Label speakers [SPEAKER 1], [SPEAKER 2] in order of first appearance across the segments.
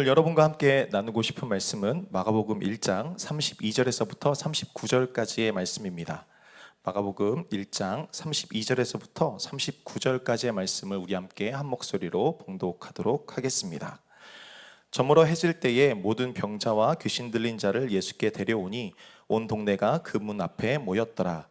[SPEAKER 1] 오늘 여러분과 함께 나누고 싶은 말씀은 마가복음 1장 32절에서부터 39절까지의 말씀입니다. 마가복음 1장 32절에서부터 39절까지의 말씀을 우리 함께 한 목소리로 봉독하도록 하겠습니다. 저물어 해질 때에 모든 병자와 귀신 들린 자를 예수께 데려오니 온 동네가 그 문 앞에 모였더라.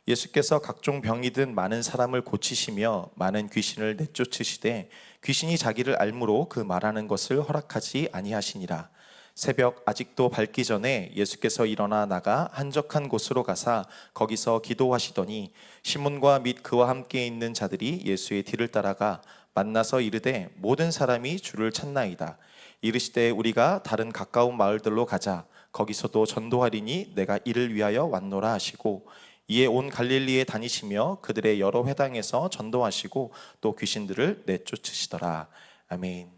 [SPEAKER 1] 예수께서 각종 병이 든 많은 사람을 고치시며 많은 귀신을 내쫓으시되 귀신이 자기를 알므로 그 말하는 것을 허락하지 아니하시니라. 새벽 아직도 밝기 전에 예수께서 일어나 나가 한적한 곳으로 가사 거기서 기도하시더니 시몬과 및 그와 함께 있는 자들이 예수의 뒤를 따라가 만나서 이르되 모든 사람이 주를 찾나이다. 이르시되 우리가 다른 가까운 마을들로 가자. 거기서도 전도하리니 내가 이를 위하여 왔노라 하시고 이에 온 갈릴리에 다니시며 그들의 여러 회당에서 전도하시고 또 귀신들을 내쫓으시더라. 아멘.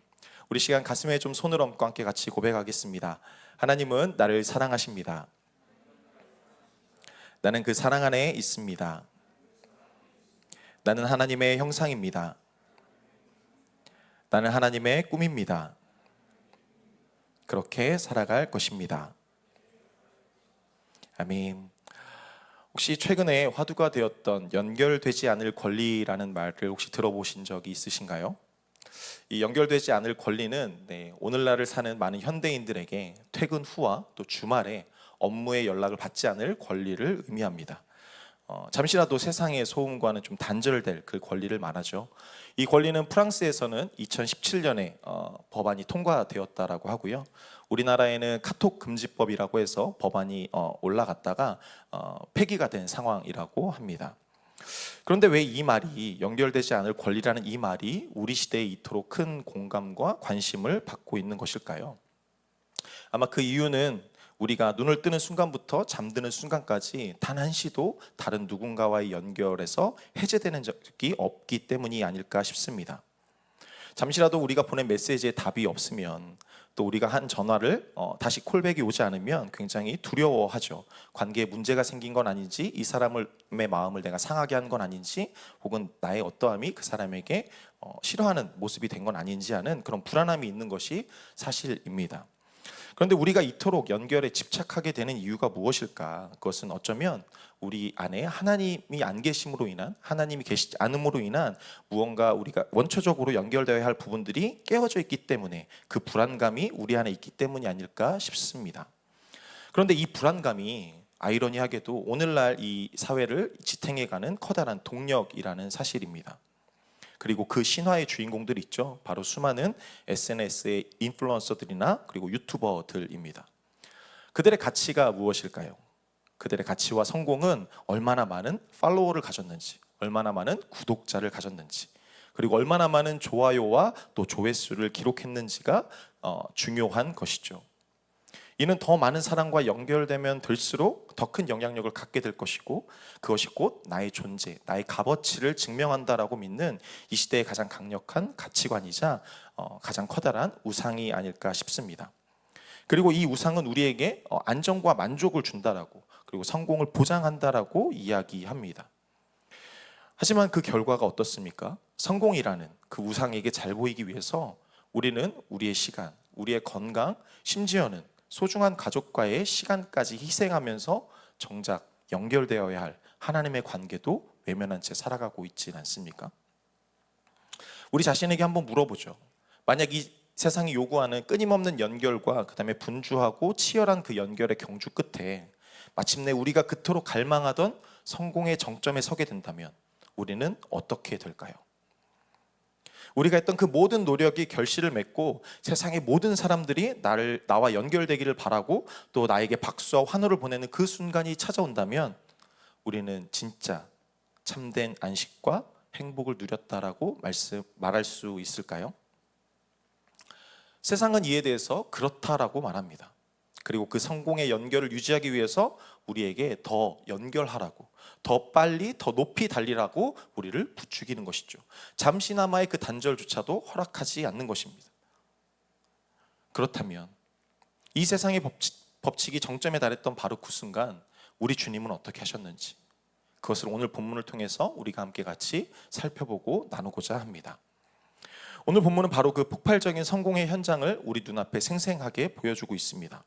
[SPEAKER 1] 우리 시간 가슴에 좀 손을 얹고 함께 같이 고백하겠습니다. 하나님은 나를 사랑하십니다. 나는 그 사랑 안에 있습니다. 나는 하나님의 형상입니다. 나는 하나님의 꿈입니다. 그렇게 살아갈 것입니다. 아멘. 혹시 최근에 화두가 되었던 연결되지 않을 권리라는 말을 혹시 들어보신 적이 있으신가요? 이 연결되지 않을 권리는 오늘날을 사는 많은 현대인들에게 퇴근 후와 또 주말에 업무에 연락을 받지 않을 권리를 의미합니다. 잠시라도 세상의 소음과는 좀 단절될 그 권리를 말하죠. 이 권리는 프랑스에서는 2017년에 법안이 통과되었다라고 하고요. 우리나라에는 카톡 금지법이라고 해서 법안이 올라갔다가 폐기가 된 상황이라고 합니다. 그런데 왜 이 말이 연결되지 않을 권리라는 이 말이 우리 시대에 이토록 큰 공감과 관심을 받고 있는 것일까요? 아마 그 이유는 우리가 눈을 뜨는 순간부터 잠드는 순간까지 단 한시도 다른 누군가와의 연결에서 해제되는 적이 없기 때문이 아닐까 싶습니다. 잠시라도 우리가 보낸 메시지에 답이 없으면 또 우리가 한 전화를 다시 콜백이 오지 않으면 굉장히 두려워하죠. 관계에 문제가 생긴 건 아닌지, 이 사람의 마음을 내가 상하게 한 건 아닌지, 혹은 나의 어떠함이 그 사람에게 싫어하는 모습이 된 건 아닌지 하는 그런 불안함이 있는 것이 사실입니다. 그런데 우리가 이토록 연결에 집착하게 되는 이유가 무엇일까? 그것은 어쩌면 우리 안에 하나님이 안 계심으로 인한, 하나님이 계시지 않음으로 인한 무언가 우리가 원초적으로 연결되어야 할 부분들이 깨어져 있기 때문에, 그 불안감이 우리 안에 있기 때문이 아닐까 싶습니다. 그런데 이 불안감이 아이러니하게도 오늘날 이 사회를 지탱해가는 커다란 동력이라는 사실입니다. 그리고 그 신화의 주인공들이 있죠. 바로 수많은 SNS의 인플루언서들이나 그리고 유튜버들입니다. 그들의 가치가 무엇일까요? 그들의 가치와 성공은 얼마나 많은 팔로워를 가졌는지, 얼마나 많은 구독자를 가졌는지, 그리고 얼마나 많은 좋아요와 또 조회수를 기록했는지가 중요한 것이죠. 이는 더 많은 사람과 연결되면 될수록 더 큰 영향력을 갖게 될 것이고, 그것이 곧 나의 존재, 나의 값어치를 증명한다라고 믿는 이 시대의 가장 강력한 가치관이자 가장 커다란 우상이 아닐까 싶습니다. 그리고 이 우상은 우리에게 안정과 만족을 준다라고, 그리고 성공을 보장한다라고 이야기합니다. 하지만 그 결과가 어떻습니까? 성공이라는 그 우상에게 잘 보이기 위해서 우리는 우리의 시간, 우리의 건강, 심지어는 소중한 가족과의 시간까지 희생하면서 정작 연결되어야 할 하나님의 관계도 외면한 채 살아가고 있지 않습니까? 우리 자신에게 한번 물어보죠. 만약 이 세상이 요구하는 끊임없는 연결과 그 다음에 분주하고 치열한 그 연결의 경주 끝에 마침내 우리가 그토록 갈망하던 성공의 정점에 서게 된다면 우리는 어떻게 될까요? 우리가 했던 그 모든 노력이 결실을 맺고 세상의 모든 사람들이 나와 연결되기를 바라고 또 나에게 박수와 환호를 보내는 그 순간이 찾아온다면 우리는 진짜 참된 안식과 행복을 누렸다라고 말할 수 있을까요? 세상은 이에 대해서 그렇다라고 말합니다. 그리고 그 성공의 연결을 유지하기 위해서 우리에게 더 연결하라고, 더 빨리 더 높이 달리라고 우리를 부추기는 것이죠. 잠시나마의 그 단절조차도 허락하지 않는 것입니다. 그렇다면 이 세상의 법칙이 정점에 달했던 바로 그 순간 우리 주님은 어떻게 하셨는지, 그것을 오늘 본문을 통해서 우리가 함께 같이 살펴보고 나누고자 합니다. 오늘 본문은 바로 그 폭발적인 성공의 현장을 우리 눈앞에 생생하게 보여주고 있습니다.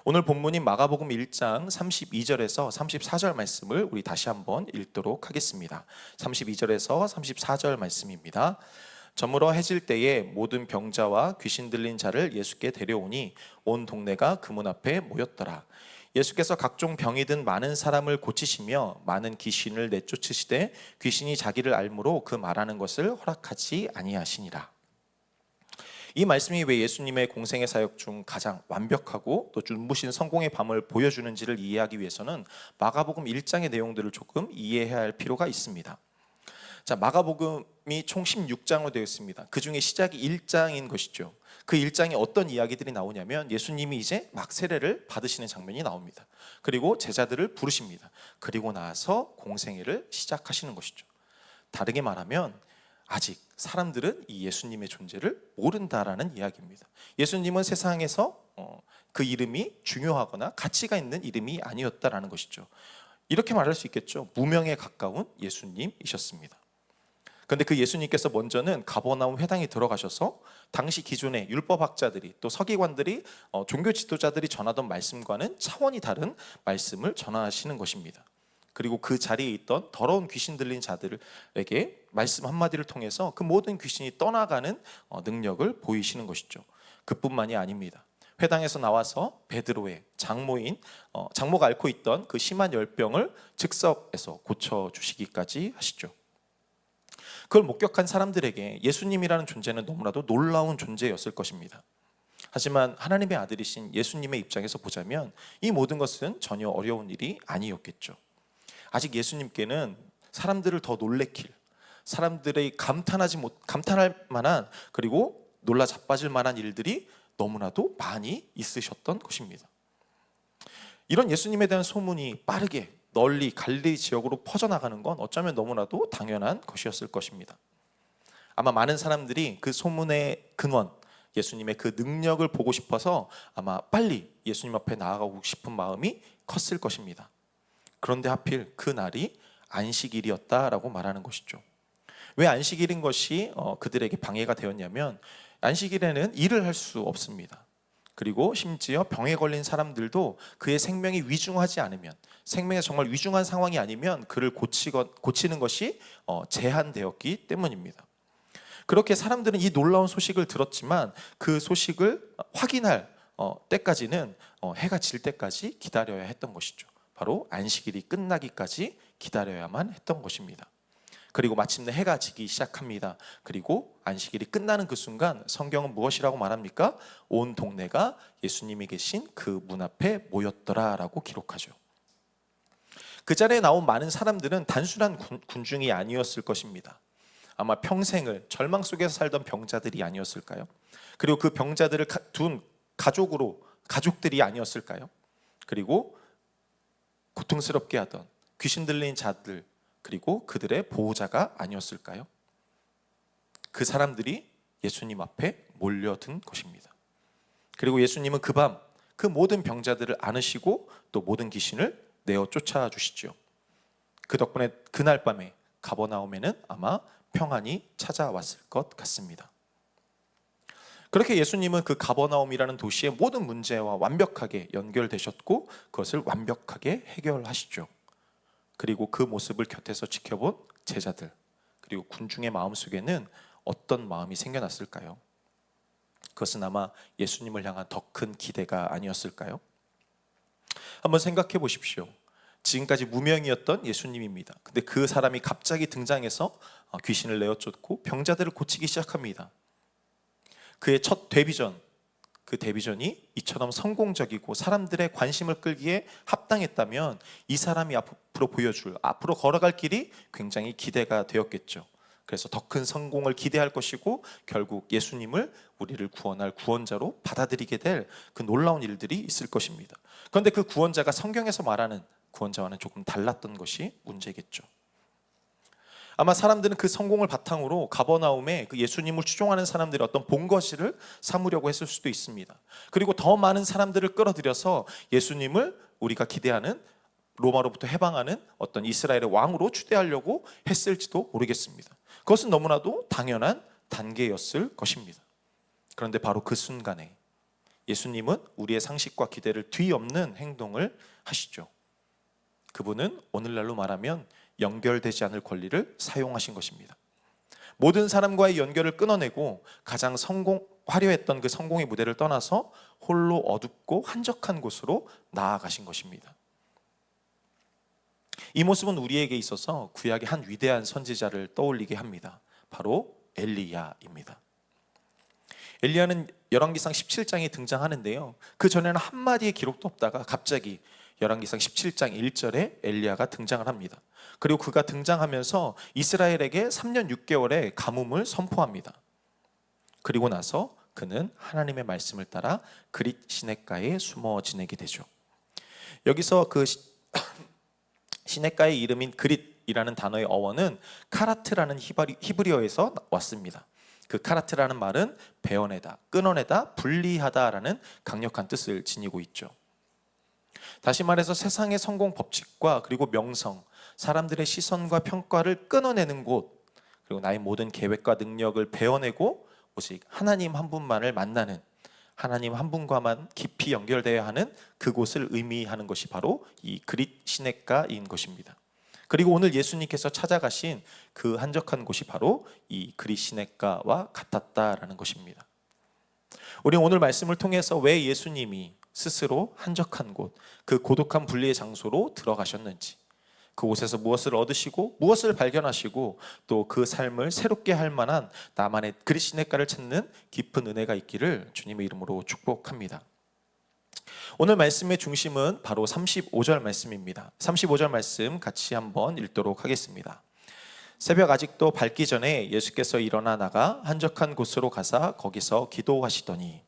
[SPEAKER 1] 오늘 본문인 마가복음 1장 32절에서 34절 말씀을 우리 다시 한번 읽도록 하겠습니다. 32절에서 34절 말씀입니다. 저물어 해질 때에 모든 병자와 귀신 들린 자를 예수께 데려오니 온 동네가 그 문 앞에 모였더라. 예수께서 각종 병이 든 많은 사람을 고치시며 많은 귀신을 내쫓으시되 귀신이 자기를 알므로 그 말하는 것을 허락하지 아니하시니라. 이 말씀이 왜 예수님의 공생의 사역 중 가장 완벽하고 또 눈부신 성공의 밤을 보여주는지를 이해하기 위해서는 마가복음 1장의 내용들을 조금 이해해야 할 필요가 있습니다. 자, 마가복음이 총 16장으로 되어 있습니다. 그 중에 시작이 1장인 것이죠. 그 1장에 어떤 이야기들이 나오냐면 예수님이 이제 막 세례를 받으시는 장면이 나옵니다. 그리고 제자들을 부르십니다. 그리고 나서 공생애를 시작하시는 것이죠. 다르게 말하면 아직 사람들은 이 예수님의 존재를 모른다라는 이야기입니다. 예수님은 세상에서 그 이름이 중요하거나 가치가 있는 이름이 아니었다라는 것이죠. 이렇게 말할 수 있겠죠. 무명에 가까운 예수님이셨습니다. 그런데 그 예수님께서 먼저는 가버나움 회당에 들어가셔서 당시 기존의 율법학자들이 또 서기관들이 종교 지도자들이 전하던 말씀과는 차원이 다른 말씀을 전하시는 것입니다. 그리고 그 자리에 있던 더러운 귀신 들린 자들에게 말씀 한마디를 통해서 그 모든 귀신이 떠나가는 능력을 보이시는 것이죠. 그뿐만이 아닙니다. 회당에서 나와서 베드로의 장모가 앓고 있던 그 심한 열병을 즉석에서 고쳐주시기까지 하시죠. 그걸 목격한 사람들에게 예수님이라는 존재는 너무나도 놀라운 존재였을 것입니다. 하지만 하나님의 아들이신 예수님의 입장에서 보자면 이 모든 것은 전혀 어려운 일이 아니었겠죠. 아직 예수님께는 사람들을 더 놀래킬, 사람들의 감탄할 만한 그리고 놀라 자빠질 만한 일들이 너무나도 많이 있으셨던 것입니다. 이런 예수님에 대한 소문이 빠르게 널리 갈릴리 지역으로 퍼져나가는 건 어쩌면 너무나도 당연한 것이었을 것입니다. 아마 많은 사람들이 그 소문의 근원, 예수님의 그 능력을 보고 싶어서 아마 빨리 예수님 앞에 나아가고 싶은 마음이 컸을 것입니다. 그런데 하필 그 날이 안식일이었다라고 말하는 것이죠. 왜 안식일인 것이 그들에게 방해가 되었냐면 안식일에는 일을 할 수 없습니다. 그리고 심지어 병에 걸린 사람들도 그의 생명이 위중하지 않으면, 생명에 정말 위중한 상황이 아니면 그를 고치는 것이 제한되었기 때문입니다. 그렇게 사람들은 이 놀라운 소식을 들었지만 그 소식을 확인할 때까지는 해가 질 때까지 기다려야 했던 것이죠. 바로 안식일이 끝나기까지 기다려야만 했던 것입니다. 그리고 마침내 해가 지기 시작합니다. 그리고 안식일이 끝나는 그 순간 성경은 무엇이라고 말합니까? 온 동네가 예수님이 계신 그 문 앞에 모였더라라고 기록하죠. 그 자리에 나온 많은 사람들은 단순한 군중이 아니었을 것입니다. 아마 평생을 절망 속에서 살던 병자들이 아니었을까요? 그리고 그 병자들을 둔 가족들이 아니었을까요? 그리고 고통스럽게 하던 귀신 들린 자들, 그리고 그들의 보호자가 아니었을까요? 그 사람들이 예수님 앞에 몰려든 것입니다. 그리고 예수님은 그 밤 그 모든 병자들을 안으시고 또 모든 귀신을 내어 쫓아주시죠. 그 덕분에 그날 밤에 가버나움에는 아마 평안이 찾아왔을 것 같습니다. 그렇게 예수님은 그 가버나움이라는 도시의 모든 문제와 완벽하게 연결되셨고 그것을 완벽하게 해결하시죠. 그리고 그 모습을 곁에서 지켜본 제자들 그리고 군중의 마음속에는 어떤 마음이 생겨났을까요? 그것은 아마 예수님을 향한 더 큰 기대가 아니었을까요? 한번 생각해 보십시오. 지금까지 무명이었던 예수님입니다. 근데 그 사람이 갑자기 등장해서 귀신을 내어쫓고 병자들을 고치기 시작합니다. 그의 첫 데뷔전, 그 데뷔전이 이처럼 성공적이고 사람들의 관심을 끌기에 합당했다면 이 사람이 앞으로 걸어갈 길이 굉장히 기대가 되었겠죠. 그래서 더 큰 성공을 기대할 것이고 결국 예수님을 우리를 구원할 구원자로 받아들이게 될 그 놀라운 일들이 있을 것입니다. 그런데 그 구원자가 성경에서 말하는 구원자와는 조금 달랐던 것이 문제겠죠. 아마 사람들은 그 성공을 바탕으로 가버나움에 그 예수님을 추종하는 사람들이 어떤 본거지를 삼으려고 했을 수도 있습니다. 그리고 더 많은 사람들을 끌어들여서 예수님을 우리가 기대하는 로마로부터 해방하는 어떤 이스라엘의 왕으로 추대하려고 했을지도 모르겠습니다. 그것은 너무나도 당연한 단계였을 것입니다. 그런데 바로 그 순간에 예수님은 우리의 상식과 기대를 뒤엎는 행동을 하시죠. 그분은 오늘날로 말하면 연결되지 않을 권리를 사용하신 것입니다. 모든 사람과의 연결을 끊어내고 가장 화려했던 그 성공의 무대를 떠나서 홀로 어둡고 한적한 곳으로 나아가신 것입니다. 이 모습은 우리에게 있어서 구약의 한 위대한 선지자를 떠올리게 합니다. 바로 엘리야입니다. 엘리야는 열왕기상 17장에 등장하는데요, 그 전에는 한마디의 기록도 없다가 갑자기 열왕기상 17장 1절에 엘리야가 등장을 합니다. 그리고 그가 등장하면서 이스라엘에게 3년 6개월의 가뭄을 선포합니다. 그리고 나서 그는 하나님의 말씀을 따라 그릿 시냇가에 숨어 지내게 되죠. 여기서 그 시냇가의 이름인 그릿이라는 단어의 어원은 카라트라는 히브리어에서 왔습니다. 그 카라트라는 말은 베어내다, 끊어내다, 분리하다라는 강력한 뜻을 지니고 있죠. 다시 말해서 세상의 성공 법칙과 그리고 명성, 사람들의 시선과 평가를 끊어내는 곳, 그리고 나의 모든 계획과 능력을 베어내고 오직 하나님 한 분만을 만나는, 하나님 한 분과만 깊이 연결되어야 하는 그곳을 의미하는 것이 바로 이 그릿 시냇가인 것입니다. 그리고 오늘 예수님께서 찾아가신 그 한적한 곳이 바로 이 그릿 시냇가와 같았다라는 것입니다. 우리 오늘 말씀을 통해서 왜 예수님이 스스로 한적한 곳, 그 고독한 분리의 장소로 들어가셨는지, 그곳에서 무엇을 얻으시고 무엇을 발견하시고 또 그 삶을 새롭게 할 만한 나만의 그릿 시냇가를 찾는 깊은 은혜가 있기를 주님의 이름으로 축복합니다. 오늘 말씀의 중심은 바로 35절 말씀입니다. 35절 말씀 같이 한번 읽도록 하겠습니다. 새벽 아직도 밝기 전에 예수께서 일어나 나가 한적한 곳으로 가사 거기서 기도하시더니,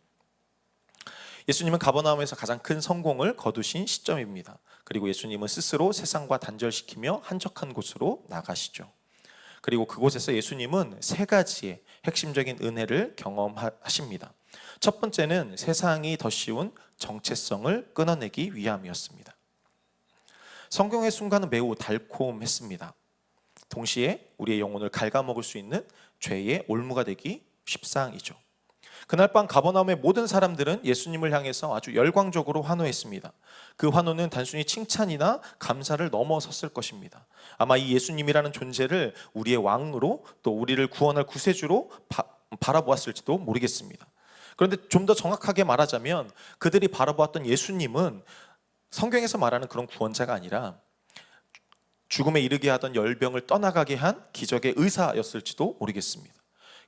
[SPEAKER 1] 예수님은 가버나움에서 가장 큰 성공을 거두신 시점입니다. 그리고 예수님은 스스로 세상과 단절시키며 한적한 곳으로 나가시죠. 그리고 그곳에서 예수님은 세 가지의 핵심적인 은혜를 경험하십니다. 첫 번째는 세상이 더 쉬운 정체성을 끊어내기 위함이었습니다. 성경의 순간은 매우 달콤했습니다. 동시에 우리의 영혼을 갉아먹을 수 있는 죄의 올무가 되기 십상이죠. 그날 밤 가버나움의 모든 사람들은 예수님을 향해서 아주 열광적으로 환호했습니다. 그 환호는 단순히 칭찬이나 감사를 넘어섰을 것입니다. 아마 이 예수님이라는 존재를 우리의 왕으로, 또 우리를 구원할 구세주로 바라보았을지도 모르겠습니다. 그런데 좀 더 정확하게 말하자면 그들이 바라보았던 예수님은 성경에서 말하는 그런 구원자가 아니라 죽음에 이르게 하던 열병을 떠나가게 한 기적의 의사였을지도 모르겠습니다.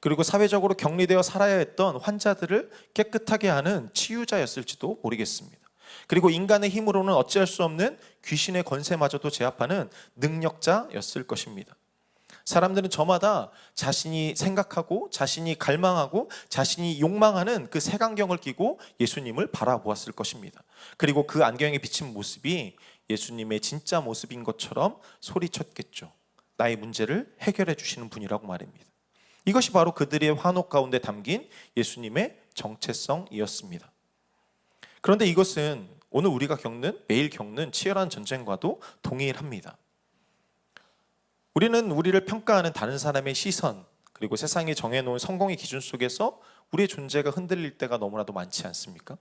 [SPEAKER 1] 그리고 사회적으로 격리되어 살아야 했던 환자들을 깨끗하게 하는 치유자였을지도 모르겠습니다. 그리고 인간의 힘으로는 어찌할 수 없는 귀신의 권세마저도 제압하는 능력자였을 것입니다. 사람들은 저마다 자신이 생각하고 자신이 갈망하고 자신이 욕망하는 그 색안경을 끼고 예수님을 바라보았을 것입니다. 그리고 그 안경에 비친 모습이 예수님의 진짜 모습인 것처럼 소리쳤겠죠. 나의 문제를 해결해 주시는 분이라고 말입니다. 이것이 바로 그들의 환호 가운데 담긴 예수님의 정체성이었습니다. 그런데 이것은 오늘 우리가 매일 겪는 치열한 전쟁과도 동일합니다. 우리는 우리를 평가하는 다른 사람의 시선, 그리고 세상이 정해놓은 성공의 기준 속에서 우리의 존재가 흔들릴 때가 너무나도 많지 않습니까?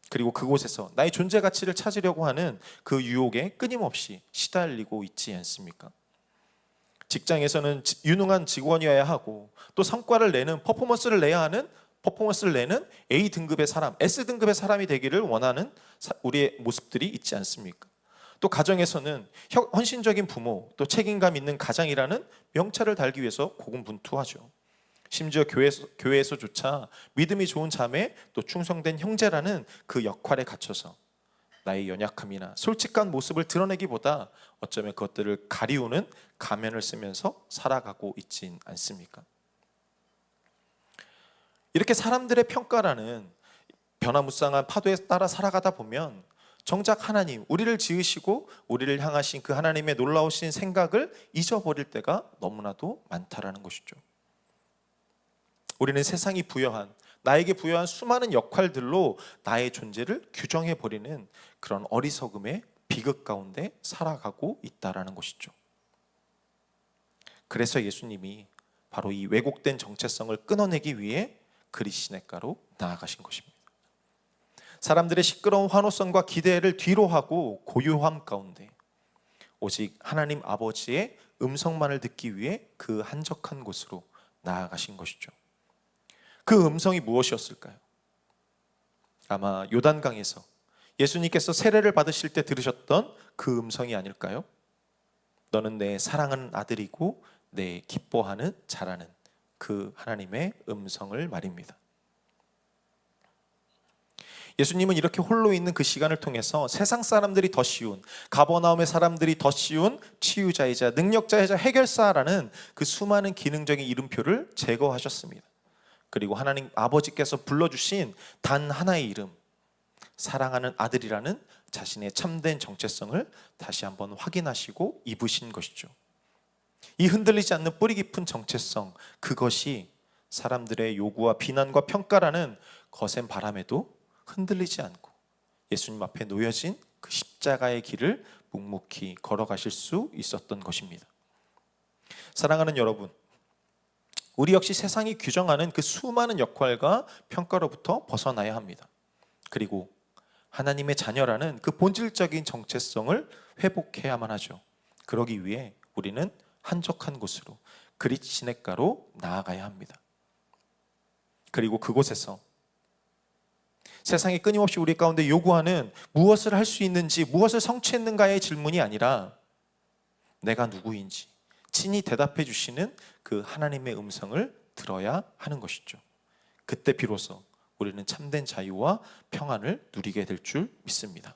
[SPEAKER 1] 그리고 그곳에서 나의 존재 가치를 찾으려고 하는 그 유혹에 끊임없이 시달리고 있지 않습니까? 직장에서는 유능한 직원이어야 하고 또 성과를 내는 퍼포먼스를 내는 A등급의 사람, S등급의 사람이 되기를 원하는 우리의 모습들이 있지 않습니까? 또 가정에서는 헌신적인 부모, 또 책임감 있는 가장이라는 명찰을 달기 위해서 고군분투하죠. 심지어 교회에서조차 믿음이 좋은 자매, 또 충성된 형제라는 그 역할에 갇혀서 나의 연약함이나 솔직한 모습을 드러내기보다 어쩌면 그것들을 가리우는 가면을 쓰면서 살아가고 있진 않습니까? 이렇게 사람들의 평가라는 변화무쌍한 파도에 따라 살아가다 보면 정작 하나님, 우리를 지으시고 우리를 향하신 그 하나님의 놀라우신 생각을 잊어버릴 때가 너무나도 많다라는 것이죠. 우리는 세상이 나에게 부여한 수많은 역할들로 나의 존재를 규정해버리는 그런 어리석음의 비극 가운데 살아가고 있다라는 것이죠. 그래서 예수님이 바로 이 왜곡된 정체성을 끊어내기 위해 그릿시냇가로 나아가신 것입니다. 사람들의 시끄러운 환호성과 기대를 뒤로하고 고요함 가운데 오직 하나님 아버지의 음성만을 듣기 위해 그 한적한 곳으로 나아가신 것이죠. 그 음성이 무엇이었을까요? 아마 요단강에서 예수님께서 세례를 받으실 때 들으셨던 그 음성이 아닐까요? 너는 내 사랑하는 아들이고 내 기뻐하는 자라는 그 하나님의 음성을 말입니다. 예수님은 이렇게 홀로 있는 그 시간을 통해서 세상 사람들이 더 쉬운, 가버나움의 사람들이 더 쉬운 치유자이자 능력자이자 해결사라는 그 수많은 기능적인 이름표를 제거하셨습니다. 그리고 하나님 아버지께서 불러주신 단 하나의 이름, 사랑하는 아들이라는 자신의 참된 정체성을 다시 한번 확인하시고 입으신 것이죠. 이 흔들리지 않는 뿌리 깊은 정체성, 그것이 사람들의 요구와 비난과 평가라는 거센 바람에도 흔들리지 않고 예수님 앞에 놓여진 그 십자가의 길을 묵묵히 걸어가실 수 있었던 것입니다. 사랑하는 여러분, 우리 역시 세상이 규정하는 그 수많은 역할과 평가로부터 벗어나야 합니다. 그리고 하나님의 자녀라는 그 본질적인 정체성을 회복해야만 하죠. 그러기 위해 우리는 한적한 곳으로 그릿시냇가로 나아가야 합니다. 그리고 그곳에서 세상이 끊임없이 우리 가운데 요구하는 무엇을 할 수 있는지, 무엇을 성취했는가의 질문이 아니라 내가 누구인지 친히 대답해 주시는 그 하나님의 음성을 들어야 하는 것이죠. 그때 비로소 우리는 참된 자유와 평안을 누리게 될 줄 믿습니다.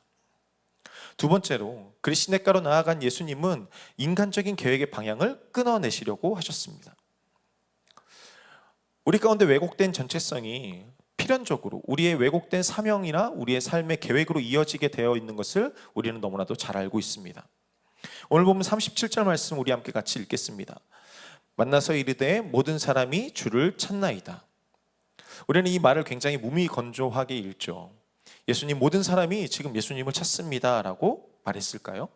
[SPEAKER 1] 두 번째로 그릿시냇가로 나아간 예수님은 인간적인 계획의 방향을 끊어내시려고 하셨습니다. 우리 가운데 왜곡된 정체성이 필연적으로 우리의 왜곡된 사명이나 우리의 삶의 계획으로 이어지게 되어 있는 것을 우리는 너무나도 잘 알고 있습니다. 오늘 보면 37절 말씀 우리 함께 같이 읽겠습니다. 만나서 이르되 모든 사람이 주를 찾나이다. 우리는 이 말을 굉장히 무미건조하게 읽죠. 예수님, 모든 사람이 지금 예수님을 찾습니다 라고 말했을까요?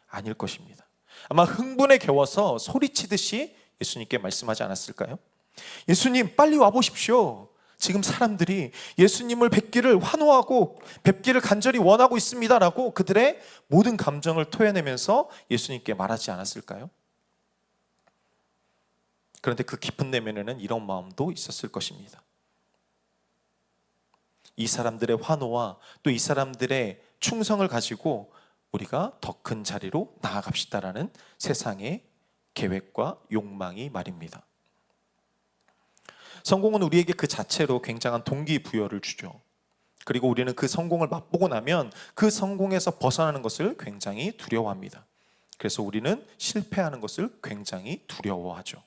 [SPEAKER 1] 아닐 것입니다. 아마 흥분에 겨워서 소리치듯이 예수님께 말씀하지 않았을까요? 예수님, 빨리 와보십시오. 지금 사람들이 예수님을 뵙기를 환호하고 뵙기를 간절히 원하고 있습니다 라고 그들의 모든 감정을 토해내면서 예수님께 말하지 않았을까요? 그런데 그 깊은 내면에는 이런 마음도 있었을 것입니다. 이 사람들의 환호와 또 이 사람들의 충성을 가지고 우리가 더 큰 자리로 나아갑시다라는 세상의 계획과 욕망이 말입니다. 성공은 우리에게 그 자체로 굉장한 동기부여를 주죠. 그리고 우리는 그 성공을 맛보고 나면 그 성공에서 벗어나는 것을 굉장히 두려워합니다. 그래서 우리는 실패하는 것을 굉장히 두려워하죠.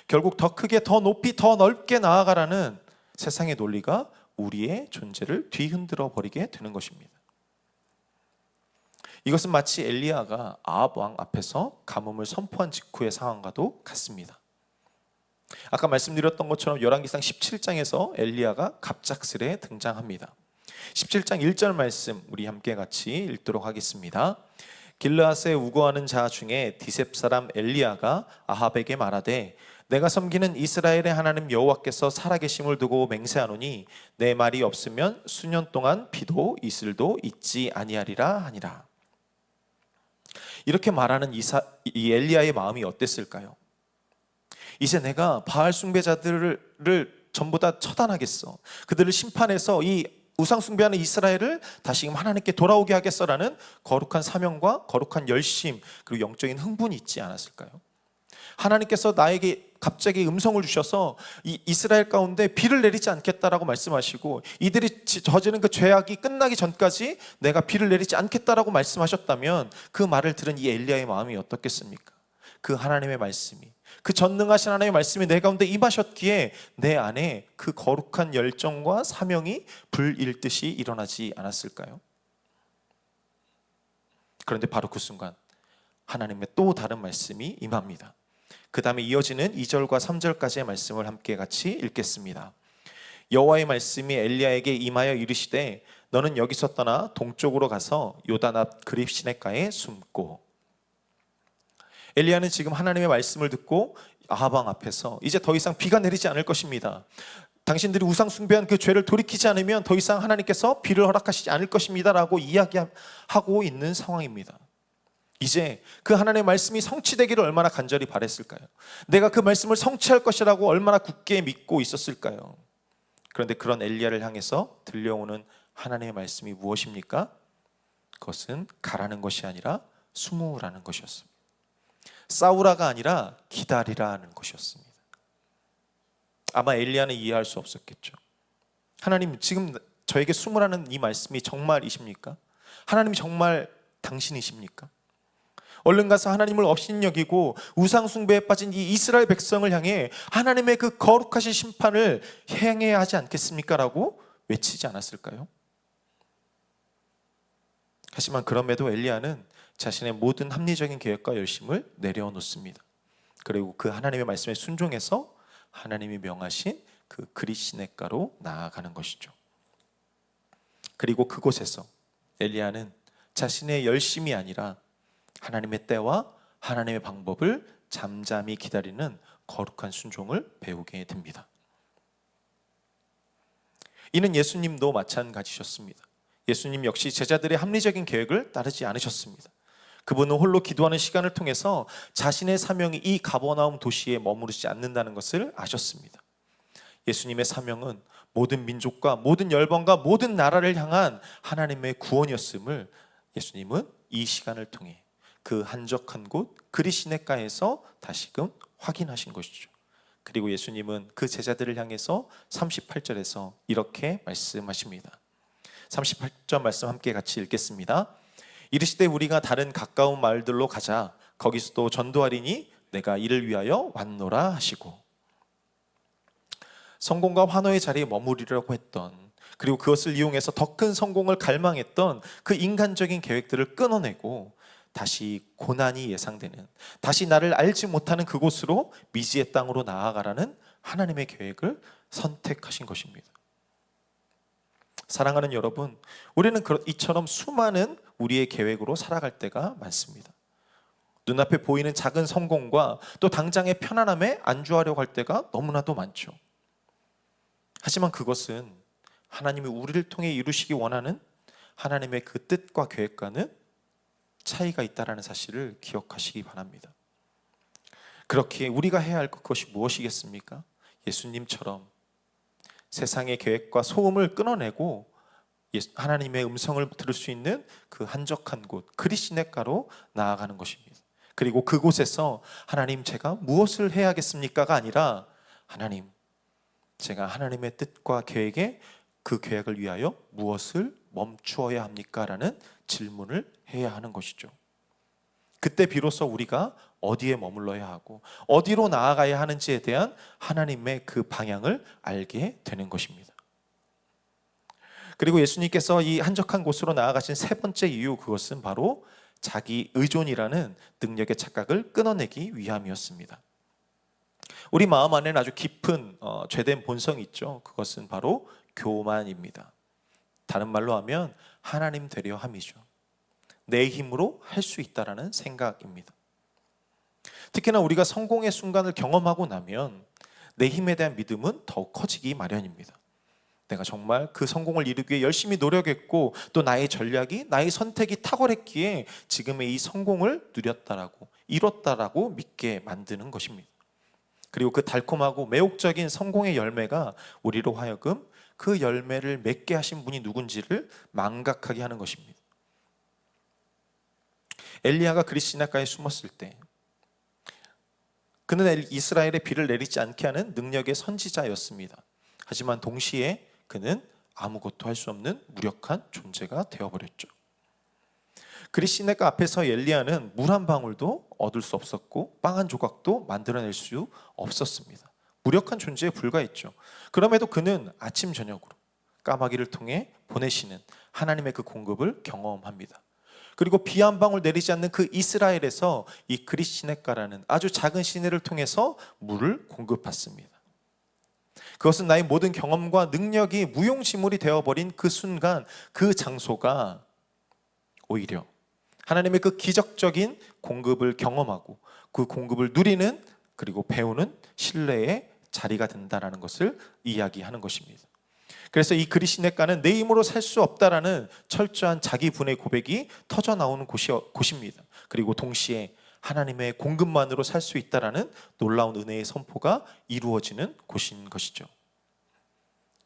[SPEAKER 1] 결국 더 크게, 더 높이, 더 넓게 나아가라는 세상의 논리가 우리의 존재를 뒤흔들어 버리게 되는 것입니다. 이것은 마치 엘리야가 아합 왕 앞에서 가뭄을 선포한 직후의 상황과도 같습니다. 아까 말씀드렸던 것처럼 열왕기상 17장에서 엘리야가 갑작스레 등장합니다. 17장 1절 말씀 우리 함께 같이 읽도록 하겠습니다. 길르앗에 우거하는 자 중에 디셉 사람 엘리야가 아합에게 말하되 내가 섬기는 이스라엘의 하나님 여호와께서 살아계심을 두고 맹세하노니 내 말이 없으면 수년 동안 비도 이슬도 있지 아니하리라 하니라. 이렇게 말하는 이 엘리야의 마음이 어땠을까요? 이제 내가 바알 숭배자들을 전부 다 처단하겠어. 그들을 심판해서 이 우상 숭배하는 이스라엘을 다시금 하나님께 돌아오게 하겠어라는 거룩한 사명과 거룩한 열심 그리고 영적인 흥분이 있지 않았을까요? 하나님께서 나에게 갑자기 음성을 주셔서 이 이스라엘 가운데 비를 내리지 않겠다라고 말씀하시고 이들이 저지른 그 죄악이 끝나기 전까지 내가 비를 내리지 않겠다라고 말씀하셨다면 그 말을 들은 이 엘리야의 마음이 어떻겠습니까? 그 하나님의 말씀이, 그 전능하신 하나님의 말씀이 내 가운데 임하셨기에 내 안에 그 거룩한 열정과 사명이 불일듯이 일어나지 않았을까요? 그런데 바로 그 순간 하나님의 또 다른 말씀이 임합니다. 그 다음에 이어지는 2절과 3절까지의 말씀을 함께 같이 읽겠습니다. 여호와의 말씀이 엘리야에게 임하여 이르시되 너는 여기서 떠나 동쪽으로 가서 요단 앞 그릿시냇가에 숨고. 엘리야는 지금 하나님의 말씀을 듣고 아합 왕 앞에서 이제 더 이상 비가 내리지 않을 것입니다. 당신들이 우상 숭배한 그 죄를 돌이키지 않으면 더 이상 하나님께서 비를 허락하시지 않을 것입니다 라고 이야기하고 있는 상황입니다. 이제 그 하나님의 말씀이 성취되기를 얼마나 간절히 바랬을까요? 내가 그 말씀을 성취할 것이라고 얼마나 굳게 믿고 있었을까요? 그런데 그런 엘리야를 향해서 들려오는 하나님의 말씀이 무엇입니까? 그것은 가라는 것이 아니라 숨으라는 것이었습니다. 싸우라가 아니라 기다리라는 것이었습니다. 아마 엘리야는 이해할 수 없었겠죠. 하나님, 지금 저에게 숨으라는 이 말씀이 정말이십니까? 하나님이 정말 당신이십니까? 얼른 가서 하나님을 업신여기고 우상 숭배에 빠진 이 이스라엘 백성을 향해 하나님의 그 거룩하신 심판을 행해야 하지 않겠습니까? 라고 외치지 않았을까요? 하지만 그럼에도 엘리야는 자신의 모든 합리적인 계획과 열심을 내려놓습니다. 그리고 그 하나님의 말씀에 순종해서 하나님이 명하신 그 그릿시냇가로 나아가는 것이죠. 그리고 그곳에서 엘리야는 자신의 열심이 아니라 하나님의 때와 하나님의 방법을 잠잠히 기다리는 거룩한 순종을 배우게 됩니다. 이는 예수님도 마찬가지셨습니다. 예수님 역시 제자들의 합리적인 계획을 따르지 않으셨습니다. 그분은 홀로 기도하는 시간을 통해서 자신의 사명이 이 가버나움 도시에 머무르지 않는다는 것을 아셨습니다. 예수님의 사명은 모든 민족과 모든 열방과 모든 나라를 향한 하나님의 구원이었음을 예수님은 이 시간을 통해 그 한적한 곳 그릿시냇가에서 다시금 확인하신 것이죠. 그리고 예수님은 그 제자들을 향해서 38절에서 이렇게 말씀하십니다. 38절 말씀 함께 같이 읽겠습니다. 이르시되 우리가 다른 가까운 마을들로 가자. 거기서도 전도하리니 내가 이를 위하여 왔노라 하시고, 성공과 환호의 자리에 머무르려고 했던, 그리고 그것을 이용해서 더 큰 성공을 갈망했던 그 인간적인 계획들을 끊어내고 다시 고난이 예상되는, 다시 나를 알지 못하는 그곳으로 미지의 땅으로 나아가라는 하나님의 계획을 선택하신 것입니다. 사랑하는 여러분, 우리는 이처럼 수많은 우리의 계획으로 살아갈 때가 많습니다. 눈앞에 보이는 작은 성공과 또 당장의 편안함에 안주하려고 할 때가 너무나도 많죠. 하지만 그것은 하나님이 우리를 통해 이루시기 원하는 하나님의 그 뜻과 계획과는 차이가 있다는 사실을 기억하시기 바랍니다. 그렇게 우리가 해야 할 것이 무엇이겠습니까? 예수님처럼 세상의 계획과 소음을 끊어내고 하나님의 음성을 들을 수 있는 그 한적한 곳 그릿시냇가로 나아가는 것입니다. 그리고 그곳에서 하나님, 제가 무엇을 해야겠습니까가 아니라 하나님, 제가 하나님의 뜻과 계획에 그 계획을 위하여 무엇을 멈추어야 합니까? 라는 질문을 해야 하는 것이죠. 그때 비로소 우리가 어디에 머물러야 하고 어디로 나아가야 하는지에 대한 하나님의 그 방향을 알게 되는 것입니다. 그리고 예수님께서 이 한적한 곳으로 나아가신 세 번째 이유, 그것은 바로 자기 의존이라는 능력의 착각을 끊어내기 위함이었습니다. 우리 마음 안에는 아주 깊은 죄된 본성이 있죠. 그것은 바로 교만입니다. 다른 말로 하면 하나님 되려 함이죠. 내 힘으로 할 수 있다라는 생각입니다. 특히나 우리가 성공의 순간을 경험하고 나면 내 힘에 대한 믿음은 더욱 커지기 마련입니다. 내가 정말 그 성공을 이루기 위해 열심히 노력했고 또 나의 전략이, 나의 선택이 탁월했기에 지금의 이 성공을 누렸다라고, 이뤘다라고 믿게 만드는 것입니다. 그리고 그 달콤하고 매혹적인 성공의 열매가 우리로 하여금 그 열매를 맺게 하신 분이 누군지를 망각하게 하는 것입니다. 엘리야가 그릿시냇가에 숨었을 때 그는 이스라엘에 비를 내리지 않게 하는 능력의 선지자였습니다. 하지만 동시에 그는 아무것도 할 수 없는 무력한 존재가 되어버렸죠. 그릿시냇가 앞에서 엘리야는 물 한 방울도 얻을 수 없었고 빵 한 조각도 만들어낼 수 없었습니다. 무력한 존재에 불과했죠. 그럼에도 그는 아침 저녁으로 까마귀를 통해 보내시는 하나님의 그 공급을 경험합니다. 그리고 비 한 방울 내리지 않는 그 이스라엘에서 이 그릿시냇가라는 아주 작은 시내를 통해서 물을 공급받습니다. 그것은 나의 모든 경험과 능력이 무용지물이 되어버린 그 순간, 그 장소가 오히려 하나님의 그 기적적인 공급을 경험하고 그 공급을 누리는 그리고 배우는 신뢰의 자리가 된다라는 것을 이야기하는 것입니다. 그래서 이 그리시네가는 내 힘으로 살 수 없다라는 철저한 자기 분의 고백이 터져 나오는 곳입니다. 그리고 동시에 하나님의 공급만으로 살 수 있다라는 놀라운 은혜의 선포가 이루어지는 곳인 것이죠.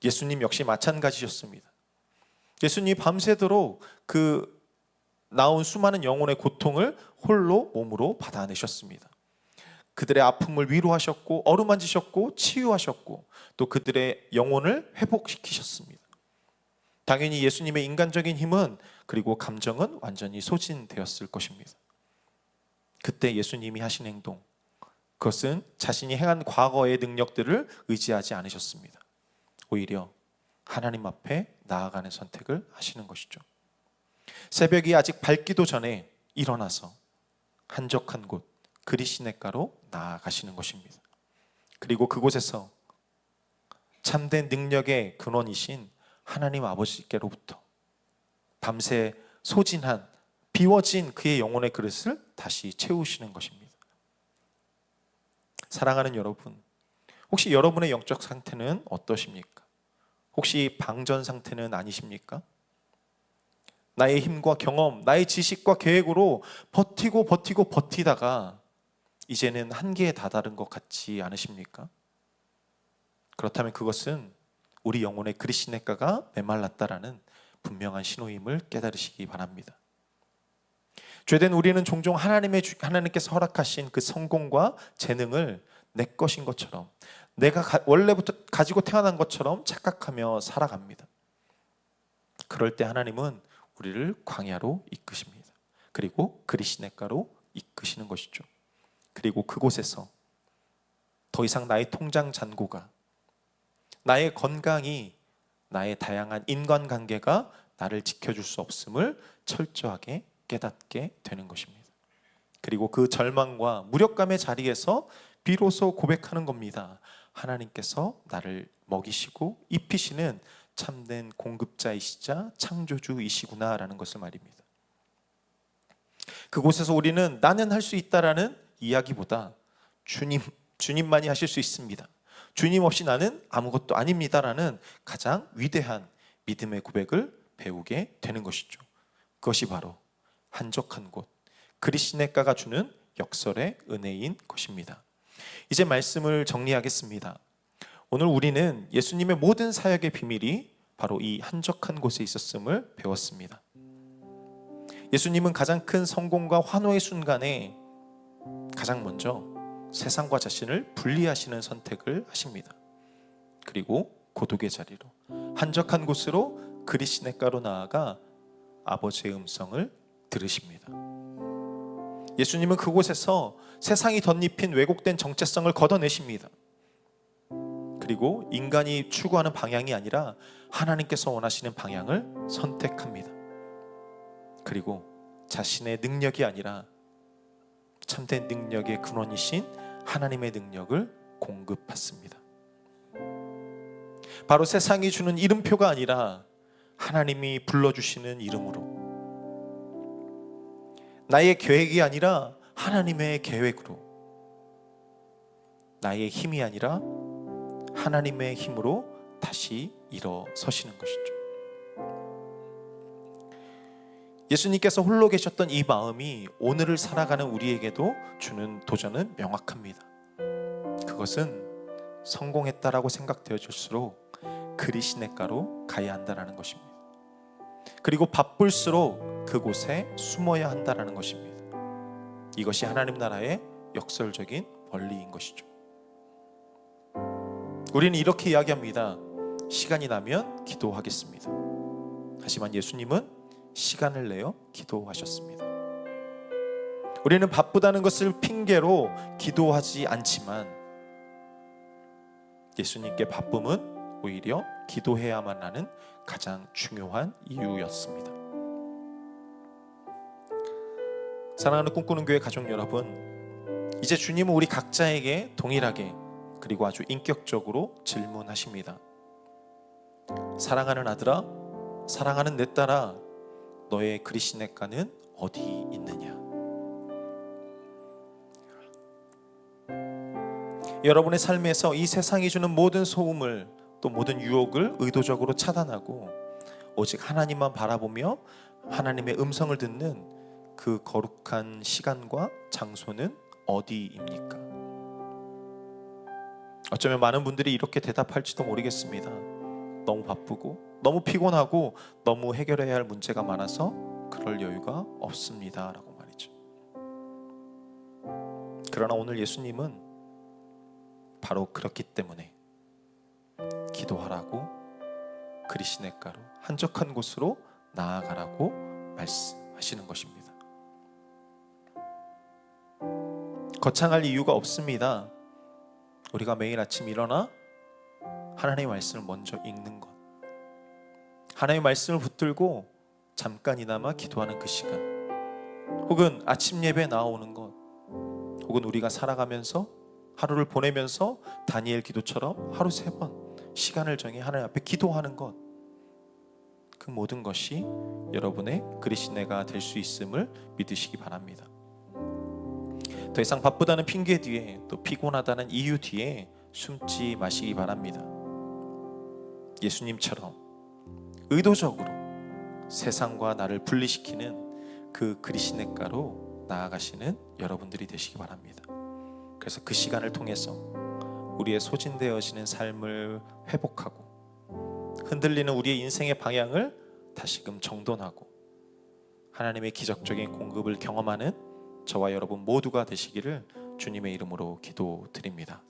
[SPEAKER 1] 예수님 역시 마찬가지였습니다. 예수님이 밤새도록 그 나온 수많은 영혼의 고통을 홀로 몸으로 받아내셨습니다. 그들의 아픔을 위로하셨고 어루만지셨고 치유하셨고 또 그들의 영혼을 회복시키셨습니다. 당연히 예수님의 인간적인 힘은 그리고 감정은 완전히 소진되었을 것입니다. 그때 예수님이 하신 행동, 그것은 자신이 행한 과거의 능력들을 의지하지 않으셨습니다. 오히려 하나님 앞에 나아가는 선택을 하시는 것이죠. 새벽이 아직 밝기도 전에 일어나서 한적한 곳 그리시네가로 나아가시는 것입니다. 그리고 그곳에서 참된 능력의 근원이신 하나님 아버지께로부터 밤새 소진한 비워진 그의 영혼의 그릇을 다시 채우시는 것입니다. 사랑하는 여러분, 혹시 여러분의 영적 상태는 어떠십니까? 혹시 방전 상태는 아니십니까? 나의 힘과 경험, 나의 지식과 계획으로 버티다가 이제는 한계에 다다른 것 같지 않으십니까? 그렇다면 그것은 우리 영혼의 그리시네가가 메말랐다라는 분명한 신호임을 깨달으시기 바랍니다. 죄된 우리는 종종 하나님께서 허락하신 그 성공과 재능을 내 것인 것처럼, 내가 원래부터 가지고 태어난 것처럼 착각하며 살아갑니다. 그럴 때 하나님은 우리를 광야로 이끄십니다. 그리고 그리시네가로 이끄시는 것이죠. 그리고 그곳에서 더 이상 나의 통장 잔고가, 나의 건강이, 나의 다양한 인간관계가 나를 지켜줄 수 없음을 철저하게 깨닫게 되는 것입니다. 그리고 그 절망과 무력감의 자리에서 비로소 고백하는 겁니다. 하나님께서 나를 먹이시고 입히시는 참된 공급자이시자 창조주이시구나 라는 것을 말입니다. 그곳에서 우리는 나는 할 수 있다라는 이야기보다 주님만이 하실 수 있습니다, 주님 없이 나는 아무것도 아닙니다라는 가장 위대한 믿음의 고백을 배우게 되는 것이죠. 그것이 바로 한적한 곳 그리시네가가 주는 역설의 은혜인 것입니다. 이제 말씀을 정리하겠습니다. 오늘 우리는 예수님의 모든 사역의 비밀이 바로 이 한적한 곳에 있었음을 배웠습니다. 예수님은 가장 큰 성공과 환호의 순간에 가장 먼저 세상과 자신을 분리하시는 선택을 하십니다. 그리고 고독의 자리로, 한적한 곳으로 그리시네가로 나아가 아버지의 음성을 들으십니다. 예수님은 그곳에서 세상이 덧입힌 왜곡된 정체성을 걷어내십니다. 그리고 인간이 추구하는 방향이 아니라 하나님께서 원하시는 방향을 선택합니다. 그리고 자신의 능력이 아니라 참된 능력의 근원이신 하나님의 능력을 공급받습니다. 바로 세상이 주는 이름표가 아니라 하나님이 불러주시는 이름으로, 나의 계획이 아니라 하나님의 계획으로, 나의 힘이 아니라 하나님의 힘으로 다시 일어서시는 것이죠. 예수님께서 홀로 계셨던 이 마음이 오늘을 살아가는 우리에게도 주는 도전은 명확합니다. 그것은 성공했다라고 생각되어질수록 그리시네가로 가야 한다는 것입니다. 그리고 바쁠수록 그곳에 숨어야 한다는 것입니다. 이것이 하나님 나라의 역설적인 원리인 것이죠. 우리는 이렇게 이야기합니다. 시간이 나면 기도하겠습니다. 하지만 예수님은 시간을 내어 기도하셨습니다. 우리는 바쁘다는 것을 핑계로 기도하지 않지만 예수님께 바쁨은 오히려 기도해야만 하는 가장 중요한 이유였습니다. 사랑하는 꿈꾸는 교회 가족 여러분, 이제 주님은 우리 각자에게 동일하게 그리고 아주 인격적으로 질문하십니다. 사랑하는 아들아, 사랑하는 내 딸아, 너의 그리시네가는 어디 있느냐? 여러분의 삶에서 이 세상이 주는 모든 소음을, 또 모든 유혹을 의도적으로 차단하고 오직 하나님만 바라보며 하나님의 음성을 듣는 그 거룩한 시간과 장소는 어디입니까? 어쩌면 많은 분들이 이렇게 대답할지도 모르겠습니다. 너무 바쁘고 너무 피곤하고 너무 해결해야 할 문제가 많아서 그럴 여유가 없습니다 라고 말이죠. 그러나 오늘 예수님은 바로 그렇기 때문에 기도하라고, 그리시네가로 한적한 곳으로 나아가라고 말씀하시는 것입니다. 거창할 이유가 없습니다. 우리가 매일 아침 일어나 하나님의 말씀을 먼저 읽는 것, 하나님의 말씀을 붙들고 잠깐이나마 기도하는 그 시간, 혹은 아침 예배에 나오는 것, 혹은 우리가 살아가면서 하루를 보내면서 다니엘 기도처럼 하루 3번 시간을 정해 하나님 앞에 기도하는 것, 그 모든 것이 여러분의 그리시네가 될 수 있음을 믿으시기 바랍니다. 더 이상 바쁘다는 핑계 뒤에, 또 피곤하다는 이유 뒤에 숨지 마시기 바랍니다. 예수님처럼 의도적으로 세상과 나를 분리시키는 그 그리시네가로 나아가시는 여러분들이 되시기 바랍니다. 그래서 그 시간을 통해서 우리의 소진되어지는 삶을 회복하고 흔들리는 우리의 인생의 방향을 다시금 정돈하고 하나님의 기적적인 공급을 경험하는 저와 여러분 모두가 되시기를 주님의 이름으로 기도드립니다.